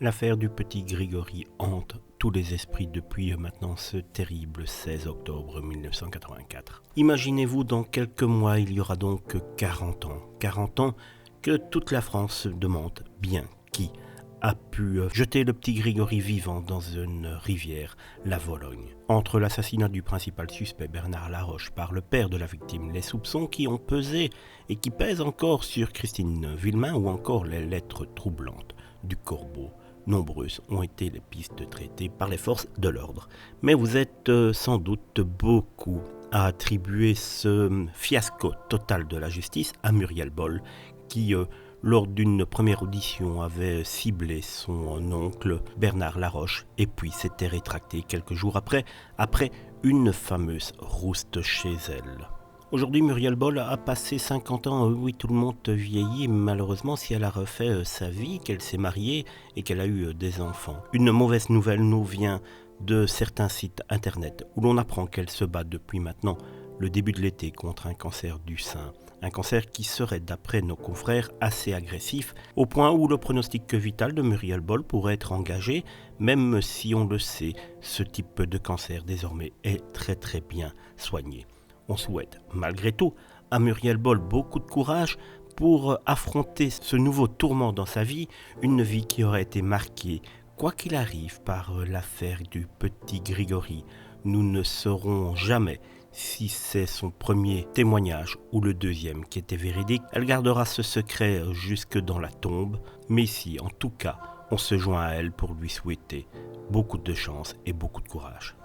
L'affaire du petit Grigory hante tous les esprits depuis maintenant ce terrible 16 octobre 1984. Imaginez-vous, dans quelques mois, il y aura donc 40 ans. 40 ans que toute la France se demande bien qui a pu jeter le petit Grigory vivant dans une rivière, la Vologne. Entre l'assassinat du principal suspect Bernard Laroche par le père de la victime, les soupçons qui ont pesé et qui pèsent encore sur Christine Villemain ou encore les lettres troublantes du Corbeau, nombreuses ont été les pistes traitées par les forces de l'ordre. Mais vous êtes sans doute beaucoup à attribuer ce fiasco total de la justice à Muriel Boll, qui lors d'une première audition avait ciblé son oncle Bernard Laroche et puis s'était rétracté quelques jours après une fameuse rouste chez elle. Aujourd'hui, Muriel Boll a passé 50 ans. Oui, tout le monde vieillit, malheureusement, si elle a refait sa vie, qu'elle s'est mariée et qu'elle a eu des enfants. Une mauvaise nouvelle nous vient de certains sites internet où l'on apprend qu'elle se bat depuis maintenant le début de l'été contre un cancer du sein. Un cancer qui serait, d'après nos confrères, assez agressif, au point où le pronostic vital de Muriel Boll pourrait être engagé, même si on le sait, ce type de cancer désormais est très bien soigné. On souhaite, malgré tout, à Muriel Boll beaucoup de courage pour affronter ce nouveau tourment dans sa vie, une vie qui aurait été marquée, quoi qu'il arrive, par l'affaire du petit Grigory. Nous ne saurons jamais si c'est son premier témoignage ou le deuxième qui était véridique. Elle gardera ce secret jusque dans la tombe, mais ici, en tout cas, on se joint à elle pour lui souhaiter beaucoup de chance et beaucoup de courage.